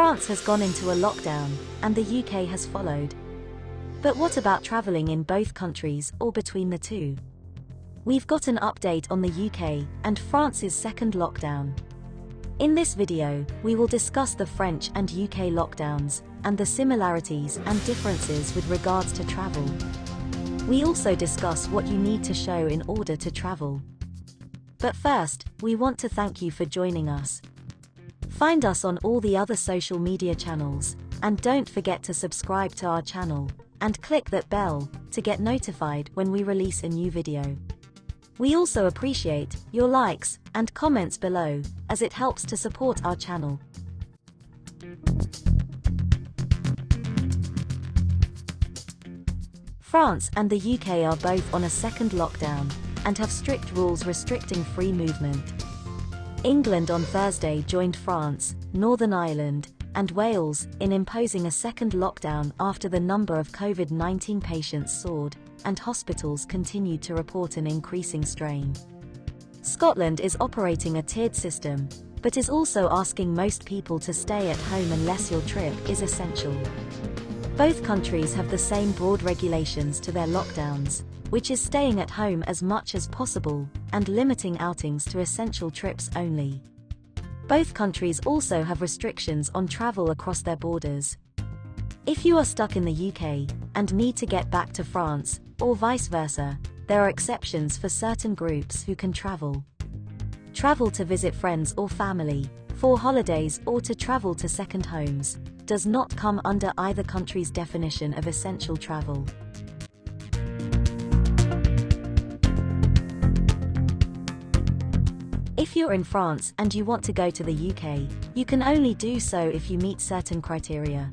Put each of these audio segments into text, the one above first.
France has gone into a lockdown, and the UK has followed. But what about travelling in both countries or between the two? We've got an update on the UK and France's second lockdown. In this video, we will discuss the French and UK lockdowns, and the similarities and differences with regards to travel. We also discuss what you need to show in order to travel. But first, we want to thank you for joining us. Find us on all the other social media channels, and don't forget to subscribe to our channel, and click that bell to get notified when we release a new video. We also appreciate your likes and comments below, as it helps to support our channel. France and the UK are both on a second lockdown, and have strict rules restricting free movement. England on Thursday joined France, Northern Ireland, and Wales in imposing a second lockdown after the number of COVID-19 patients soared, and hospitals continued to report an increasing strain. Scotland is operating a tiered system, but is also asking most people to stay at home unless your trip is essential. Both countries have the same broad regulations to their lockdowns, which is staying at home as much as possible, and limiting outings to essential trips only. Both countries also have restrictions on travel across their borders. If you are stuck in the UK, and need to get back to France, or vice versa, there are exceptions for certain groups who can travel. Travel to visit friends or family, for holidays or to travel to second homes, does not come under either country's definition of essential travel. If you're in France and you want to go to the UK, you can only do so if you meet certain criteria.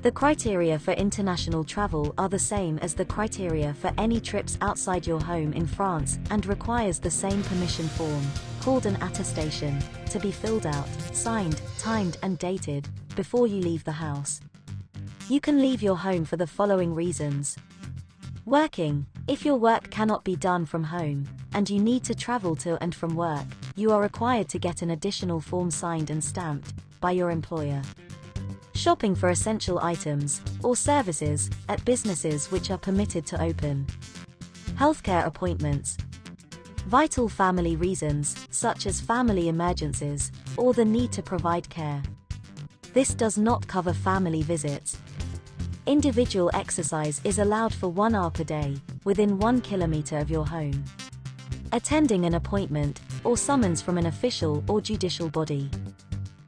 The criteria for international travel are the same as the criteria for any trips outside your home in France and requires the same permission form, called an attestation, to be filled out, signed, timed and dated, before you leave the house. You can leave your home for the following reasons. Working. If your work cannot be done from home, and you need to travel to and from work, you are required to get an additional form signed and stamped by your employer. Shopping for essential items or services at businesses which are permitted to open. Healthcare appointments. Vital family reasons, such as family emergencies or the need to provide care. This does not cover family visits. Individual exercise is allowed for 1 hour per day, within 1 kilometer of your home. Attending an appointment, or summons from an official or judicial body.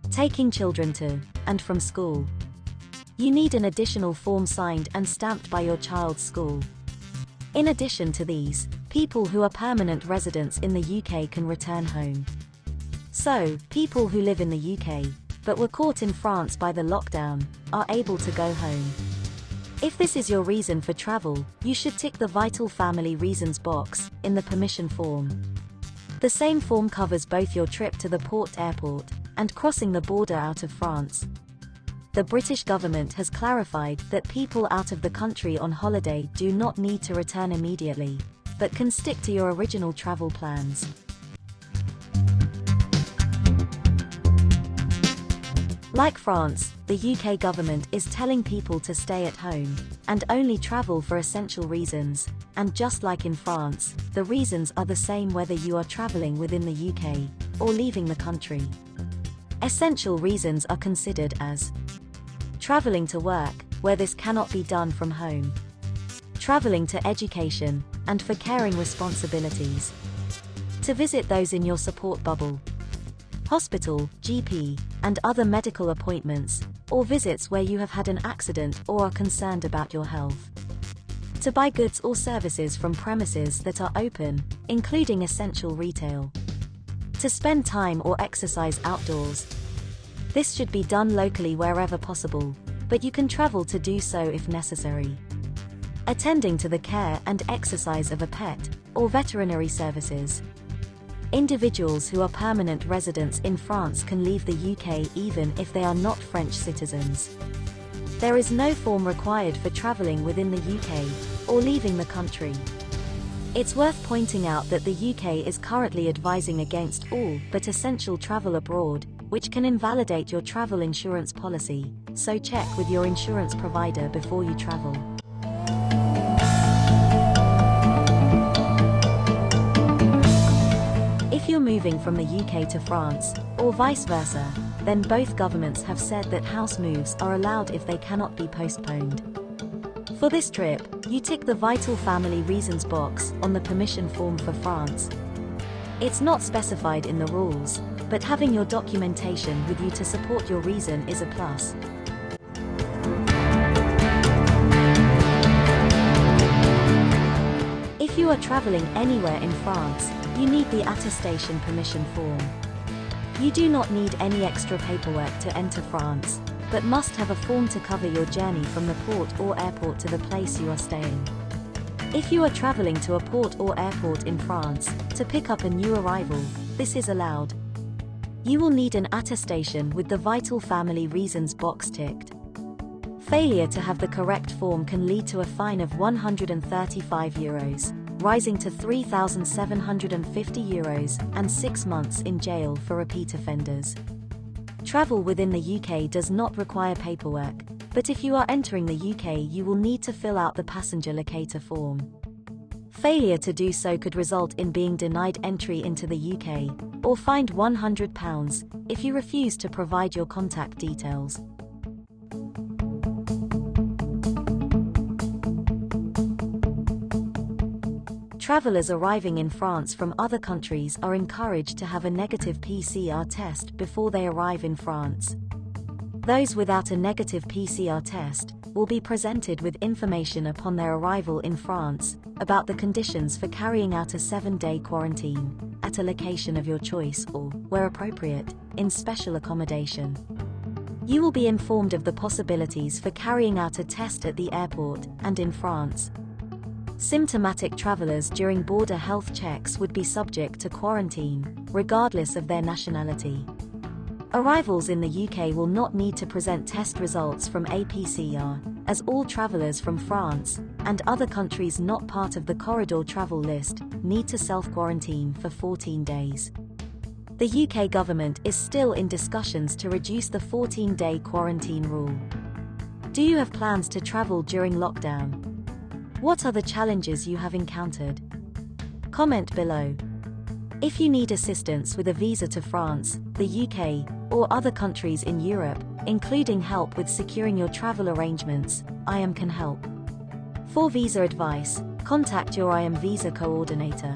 Taking children to and from school. You need an additional form signed and stamped by your child's school. In addition to these, people who are permanent residents in the UK can return home. So, people who live in the UK, but were caught in France by the lockdown, are able to go home. If this is your reason for travel, you should tick the Vital Family Reasons box in the permission form. The same form covers both your trip to the port airport and crossing the border out of France. The British government has clarified that people out of the country on holiday do not need to return immediately, but can stick to your original travel plans. Like France, the UK government is telling people to stay at home, and only travel for essential reasons, and just like in France, the reasons are the same whether you are travelling within the UK, or leaving the country. Essential reasons are considered as travelling to work, where this cannot be done from home. Travelling to education, and for caring responsibilities. To visit those in your support bubble. Hospital, GP, and other medical appointments, or visits where you have had an accident or are concerned about your health. To buy goods or services from premises that are open, including essential retail. To spend time or exercise outdoors. This should be done locally wherever possible, but you can travel to do so if necessary. Attending to the care and exercise of a pet, or veterinary services. Individuals who are permanent residents in France can leave the UK even if they are not French citizens. There is no form required for travelling within the UK, or leaving the country. It's worth pointing out that the UK is currently advising against all but essential travel abroad, which can invalidate your travel insurance policy, so check with your insurance provider before you travel. If you're moving from the UK to France, or vice versa, then both governments have said that house moves are allowed if they cannot be postponed. For this trip, you tick the Vital Family Reasons box on the permission form for France. It's not specified in the rules, but having your documentation with you to support your reason is a plus. If you are traveling anywhere in France, you need the attestation permission form. You do not need any extra paperwork to enter France, but must have a form to cover your journey from the port or airport to the place you are staying. If you are traveling to a port or airport in France to pick up a new arrival, this is allowed. You will need an attestation with the Vital Family Reasons box ticked. Failure to have the correct form can lead to a fine of €135, rising to €3,750 and 6 months in jail for repeat offenders. Travel within the UK does not require paperwork, but if you are entering the UK, you will need to fill out the passenger locator form. Failure to do so could result in being denied entry into the UK, or fined £100 if you refuse to provide your contact details. Travelers arriving in France from other countries are encouraged to have a negative PCR test before they arrive in France. Those without a negative PCR test will be presented with information upon their arrival in France about the conditions for carrying out a 7-day quarantine at a location of your choice or, where appropriate, in special accommodation. You will be informed of the possibilities for carrying out a test at the airport and in France. Symptomatic travelers during border health checks would be subject to quarantine, regardless of their nationality. Arrivals in the UK will not need to present test results from APCR, as all travelers from France and other countries not part of the corridor travel list need to self-quarantine for 14 days. The UK government is still in discussions to reduce the 14-day quarantine rule. Do you have plans to travel during lockdown? What are the challenges you have encountered? Comment below. If you need assistance with a visa to France, the UK, or other countries in Europe, including help with securing your travel arrangements, IAM can help. For visa advice, contact your IAM visa coordinator.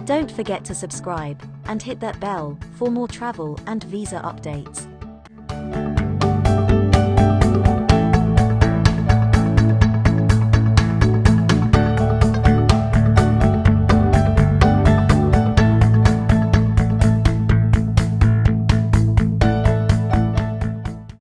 Don't forget to subscribe and hit that bell for more travel and visa updates.